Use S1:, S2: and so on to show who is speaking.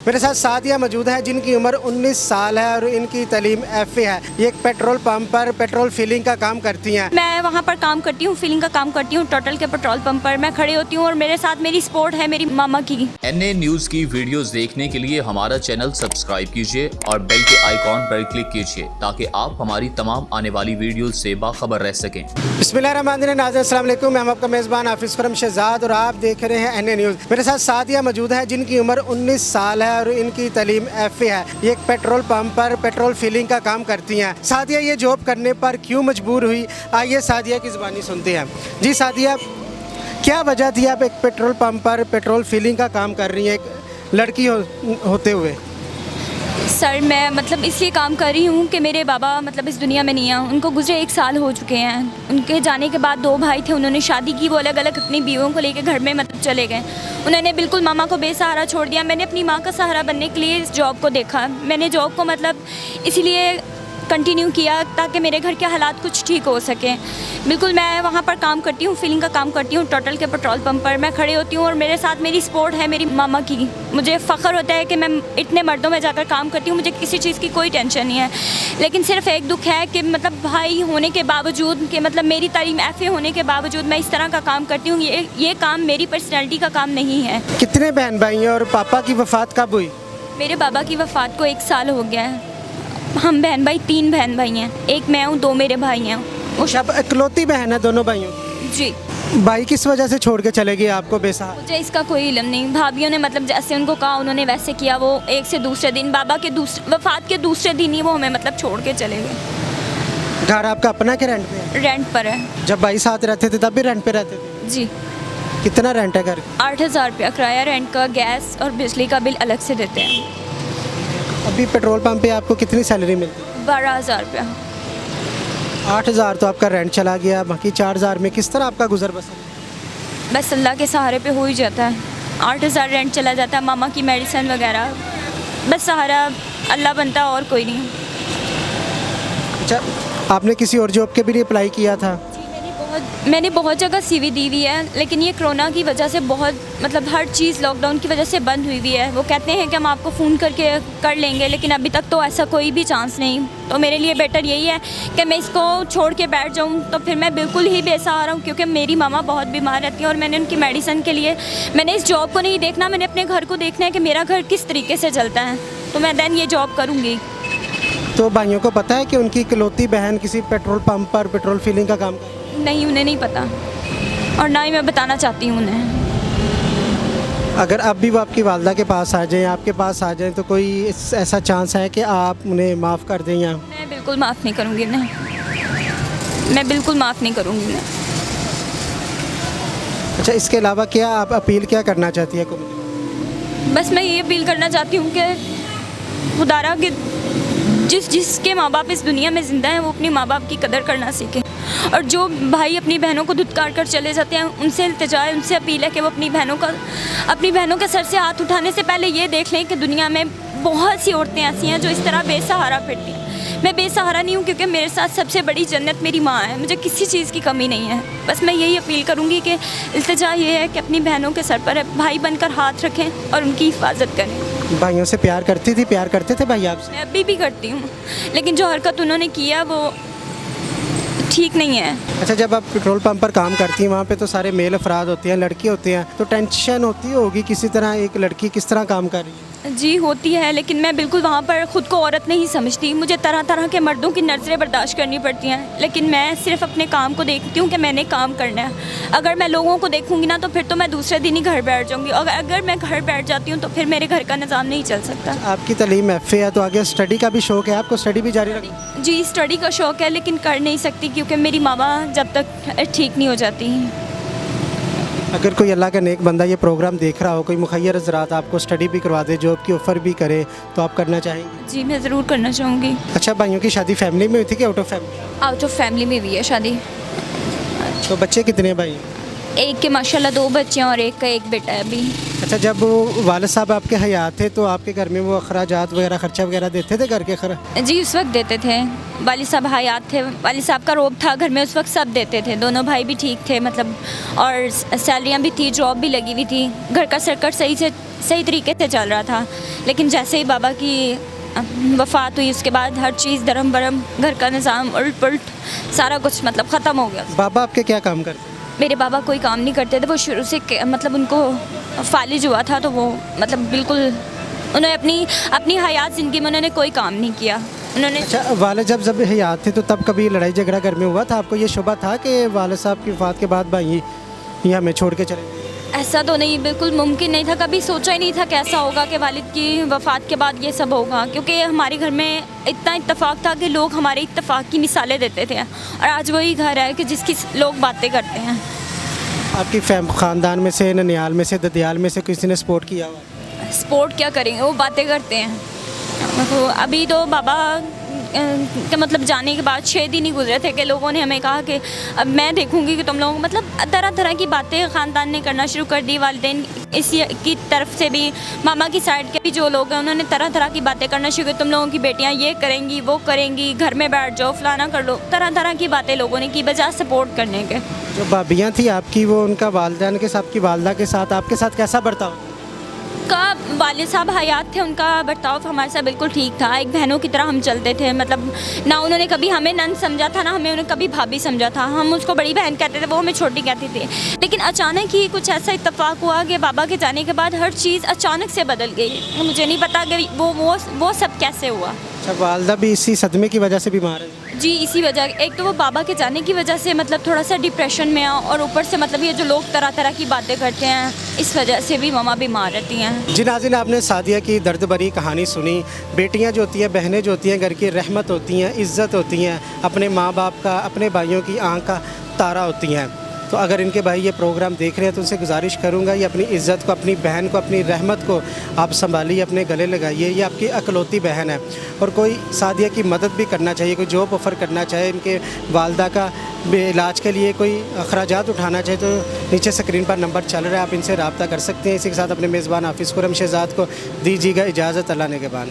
S1: मेरे साथ सादिया मौजूद है जिनकी उम्र 19 साल है और इनकी तालीम FA है। ये एक पेट्रोल पंप पर पेट्रोल फिलिंग का काम करती हैं।
S2: मैं वहाँ पर काम करती हूँ, फिलिंग का काम करती हूँ। टोटल के पेट्रोल पंप पर मैं खड़ी होती हूँ और मेरे साथ मेरी सपोर्ट है मेरी मामा की।
S3: NA न्यूज़ की वीडियोस देखने के लिए हमारा चैनल सब्सक्राइब कीजिए और बेल के आइकॉन पर क्लिक कीजिए ताकि आप हमारी तमाम आने वाली वीडियोस से बाखबर रह सकें।
S1: बिस्मिल्लाहिर्रहमानिर्रहीम। नाज़रीन अस्सलाम वालेकुम। मैं आपका मेज़बान हाफिज़ खुरम शहजाद और आप देख रहे हैं NA न्यूज़। मेरे साथ सादिया मौजूद है जिनकी उम्र 19 साल है और इनकी तालीम FA है। ये एक पेट्रोल पंप पर पेट्रोल फिलिंग का काम करती हैं। सादिया ये जॉब करने पर क्यों मजबूर हुई, आइए सादिया की ज़बानी सुनते हैं। जी सादिया, क्या वजह थी आप एक पेट्रोल पंप पर पेट्रोल फिलिंग का काम कर रही हैं एक लड़की होते हुए?
S2: सर मैं इसलिए काम कर रही हूँ कि मेरे बाबा इस दुनिया में नहीं हैं। उनको गुजरे 1 साल हो चुके हैं। उनके जाने के बाद 2 भाई थे, उन्होंने शादी की, वो अलग अलग अपनी बीवियों को लेकर घर में चले गए। उन्होंने बिल्कुल मामा को बेसहारा छोड़ दिया। मैंने अपनी माँ का सहारा बनने के लिए इस जॉब को देखा। मैंने जॉब को इसीलिए कंटिन्यू किया ताकि मेरे घर के हालात कुछ ठीक हो सकें। बिल्कुल मैं वहाँ पर काम करती हूँ, फिलिंग का काम करती हूँ। टोटल के पेट्रोल पंप पर मैं खड़ी होती हूँ और मेरे साथ मेरी सपोर्ट है मेरी मामा की। मुझे फ़ख्र होता है कि मैं इतने मर्दों में जाकर काम करती हूँ। मुझे किसी चीज़ की कोई टेंशन नहीं है, लेकिन सिर्फ एक दुख है कि भाई होने के बावजूद कि मेरी तालीम FA होने के बावजूद मैं इस तरह का काम करती हूँ। ये काम मेरी पर्सनैलिटी का काम नहीं है।
S1: कितने बहन भाई हैं और पापा की वफ़ात कब हुई?
S2: मेरे बाबा की वफ़ात को 1 साल हो गया है। हम बहन भाई 3 बहन भाई हैं, एक मैं हूँ, 2 मेरे भाई हैं।
S1: अच्छा, इकलौती बहन है दोनों भाइयों?
S2: जी।
S1: भाई किस वजह से छोड़ के चले गए आपको बेसहारा?
S2: मुझे इसका कोई इल्म नहीं। भाभीियों ने जैसे उनको कहा उन्होंने वैसे किया। वो एक से दूसरे दिन बाबा के वफ़ात के दूसरे दिन ही वो हमें छोड़ के चले गए।
S1: घर आपका अपना के रेंट पे है?
S2: रेंट पर है।
S1: जब भाई साथ रहते थे तब भी रेंट पे रहते थे?
S2: जी।
S1: कितना रेंट है घर?
S2: 8,000 रुपया किराया रेंट का, गैस और बिजली का बिल अलग से देते हैं।
S1: अभी पेट्रोल पंप पे आपको कितनी सैलरी मिलती है?
S2: 12,000 रुपया।
S1: 8,000 तो आपका रेंट चला गया, बाकी 4,000 में किस तरह आपका गुजर बसर?
S2: बस अल्लाह के सहारे पे हो ही जाता है। 8,000 रेंट चला जाता है, मामा की मेडिसिन वगैरह, बस सहारा अल्लाह बनता और कोई नहीं।
S1: अच्छा, आपने किसी और जॉब के भी लिए अप्लाई किया था?
S2: मैंने बहुत जगह CV दी हुई है, लेकिन ये कोरोना की वजह से बहुत हर चीज़ लॉकडाउन की वजह से बंद हुई हुई है। वो कहते हैं कि हम आपको फ़ोन करके कर लेंगे, लेकिन अभी तक तो ऐसा कोई भी चांस नहीं। तो मेरे लिए बेटर यही है कि मैं इसको छोड़ के बैठ जाऊँ, तो फिर मैं बिल्कुल ही बेसहारा हूँ, क्योंकि मेरी मामा बहुत बीमार रहती है और मैंने उनकी मेडिसिन के लिए मैंने इस जॉब को नहीं देखना, मैंने अपने घर को देखना है कि मेरा घर किस तरीके से चलता है, तो मैं दैन ये जॉब करूँगी।
S1: तो भाइयों को पता है कि उनकी इकलौती बहन किसी पेट्रोल पंप पर पेट्रोल फिलिंग का काम कर?
S2: नहीं, उन्हें नहीं पता और ना ही मैं बताना चाहती हूँ उन्हें।
S1: अगर अब भी वो आपकी वालदा के पास आ जाएं, आपके पास आ जाएं, तो कोई ऐसा चांस है कि आप उन्हें माफ़ कर दें? या
S2: मैं बिल्कुल माफ़ नहीं करूँगी उन्हें, मैं बिल्कुल माफ़ नहीं करूँगी उन्हें।
S1: अच्छा, इसके अलावा क्या आप अपील क्या करना चाहती है?
S2: बस मैं ये अपील करना चाहती हूँ कि खुदारा के जिसके माँ बाप इस दुनिया में ज़िंदा हैं वो अपनी माँ बाप की कदर करना सीखें, और जो भाई अपनी बहनों को धुतकार कर चले जाते हैं उनसे इल्तिजा है, उनसे अपील है कि वो अपनी बहनों के सर से हाथ उठाने से पहले ये देख लें कि दुनिया में बहुत सी औरतें ऐसी हैं जो इस तरह बेसहारा फिरती हैं। मैं बेसहारा नहीं हूँ, क्योंकि मेरे साथ सबसे बड़ी जन्नत मेरी माँ है। मुझे किसी चीज़ की कमी नहीं है। बस मैं यही अपील करूँगी कि इल्तिजा ये है कि अपनी बहनों के सर पर भाई बनकर हाथ रखें और उनकी हिफाजत करें।
S1: भाइयों से प्यार करती थी? प्यार करते थे भाई आपसे?
S2: मैं अभी भी करती हूँ, लेकिन जो हरकत उन्होंने किया वो ठीक नहीं है।
S1: अच्छा, जब आप पेट्रोल पंप पर काम करती हैं वहाँ पे तो सारे मेल अफराद होते हैं, लड़की होते हैं, तो टेंशन होती होगी किसी तरह एक लड़की किस तरह काम कर रही है?
S2: जी होती है, लेकिन मैं बिल्कुल वहाँ पर ख़ुद को औरत नहीं समझती। मुझे तरह तरह के मर्दों की नज़रें बर्दाश्त करनी पड़ती हैं, लेकिन मैं सिर्फ अपने काम को देखती हूँ कि मैंने काम करना है। अगर मैं लोगों को देखूँगी ना तो फिर तो मैं दूसरे दिन ही घर बैठ जाऊँगी, और अगर मैं घर बैठ जाती हूँ तो फिर मेरे घर का निज़ाम नहीं चल सकता।
S1: आपकी तालीम FA है तो आगे स्टडी का भी शौक़ है आपको? स्टडी भी जारी रखना?
S2: जी, स्टडी का शौक़ है, लेकिन कर नहीं सकती क्योंकि मेरी मामा जब तक ठीक नहीं हो जाती।
S1: अगर कोई अल्लाह का नेक बंदा ये प्रोग्राम देख रहा हो, कोई मुखय्यर हज़रात आपको स्टडी भी करवा दे, जॉब की ऑफ़र भी करे, तो आप करना चाहेंगे?
S2: जी, मैं ज़रूर करना चाहूँगी।
S1: अच्छा, भाइयों की शादी फैमिली में हुई थी कि out of family?
S2: Out of family में हुई है शादी।
S1: तो बच्चे कितने भाई?
S2: एक के माशाल्लाह 2 बच्चे हैं और एक का एक बेटा है अभी।
S1: अच्छा, जब वो वालिद साहब आपके हयात थे तो आपके घर में वो अखराजात वगैरह खर्चा वगैरह देते थे घर के
S2: जी उस वक्त देते थे, वालिद साहब हयात थे, वालिद साहब का रोब था घर में उस वक्त, सब देते थे, दोनों भाई भी ठीक थे मतलब, और सैलरियाँ भी थी, जॉब भी लगी हुई थी, घर का सर्कट सही तरीके से चल रहा था। लेकिन जैसे ही बाबा की वफ़ात हुई उसके बाद हर चीज़ दरम बरम, घर का निज़ाम उल्ट पुल्ट सारा कुछ मतलब ख़त्म हो गया।
S1: बाबा आपके क्या काम करते?
S2: मेरे बाबा कोई काम नहीं करते थे, वो शुरू से मतलब उनको फालिज हुआ था तो वो मतलब बिल्कुल उन्होंने अपनी हयात ज़िंदगी में उन्होंने कोई काम नहीं किया उन्होंने।
S1: अच्छा, वालिद जब हयात थे तो तब कभी लड़ाई झगड़ा घर में हुआ था? आपको ये शुबा था कि वालिद साहब की वफ़ात के बाद भाई ये हमें छोड़ के चले?
S2: ऐसा तो नहीं, बिल्कुल मुमकिन नहीं था, कभी सोचा ही नहीं था कैसा होगा कि वालिद की वफ़ात के बाद ये सब होगा, क्योंकि हमारे घर में इतना इत्तेफाक था कि लोग हमारे इत्तेफाक की मिसालें देते थे, और आज वही घर है कि जिसकी लोग बातें करते हैं।
S1: आपकी ख़ानदान में से, ननियाल में से, ददियाल में से किसी ने सपोर्ट किया हुआ?
S2: सपोर्ट क्या करेंगे, वो बातें करते हैं। तो अभी तो बाबा के मतलब जाने के बाद 6 दिन ही गुजरे थे कि लोगों ने हमें कहा कि अब मैं देखूंगी कि तुम लोग मतलब तरह तरह की बातें ख़ानदान ने करना शुरू कर दी, वालिदैन इसी की तरफ से भी, मामा की साइड के भी जो लोग हैं उन्होंने तरह तरह की बातें करना शुरू की, तुम लोगों की बेटियां ये करेंगी वो करेंगी, घर में बैठ जाओ, फलाना कर लो, तरह तरह की बातें लोगों ने की बजाय सपोर्ट करने के।
S1: जो भाभियाँ थी आपकी, वो उनका वालिदैन के साथ, की वालदा के साथ आपके साथ कैसा बर्ताव?
S2: का वालिद साहब हयात थे, उनका बर्ताव हमारे साथ बिल्कुल ठीक था, एक बहनों की तरह हम चलते थे, मतलब ना उन्होंने कभी हमें नंद समझा था ना हमें उन्हें कभी भाभी समझा था, हम उसको बड़ी बहन कहते थे, वो हमें छोटी कहती थी। लेकिन अचानक ही कुछ ऐसा इत्तेफाक हुआ कि बाबा के जाने के बाद हर चीज़ अचानक से बदल गई, मुझे नहीं पता कि वो सब कैसे हुआ।
S1: अच्छा, वालदा भी इसी सदमे की वजह से बीमार है?
S2: जी इसी वजह, एक तो वो बाबा के जाने की वजह से मतलब थोड़ा सा डिप्रेशन में आ, और ऊपर से मतलब ये जो लोग तरह तरह की बातें करते हैं इस वजह से भी मम्मा बीमार रहती हैं।
S1: जी नाज़रीन, आपने सादिया की दर्द भरी कहानी सुनी। बेटियां जो होती हैं, बहनें जो होती हैं, घर की रहमत होती हैं, इज़्ज़त होती हैं, अपने माँ बाप का, अपने भाइयों की आँख का तारा होती हैं। तो अगर इनके भाई ये प्रोग्राम देख रहे हैं तो उनसे गुजारिश करूँगा ये अपनी इज़्ज़त को, अपनी बहन को, अपनी रहमत को आप संभालिए, अपने गले लगाइए। ये आपकी अकलौती बहन है और कोई सादिया की मदद भी करना चाहिए, कोई जॉब ऑफ़र करना चाहे, इनके वालदा का इलाज के लिए कोई अखराजात उठाना चाहे तो नीचे स्क्रीन पर नंबर चल रहा है, आप इनसे रब्ता कर सकते हैं। इसी के साथ अपने मेज़बान हाफिज़ खुर्रम शहज़ाद को दीजिएगा इजाज़त। अल्लाह ने के बान।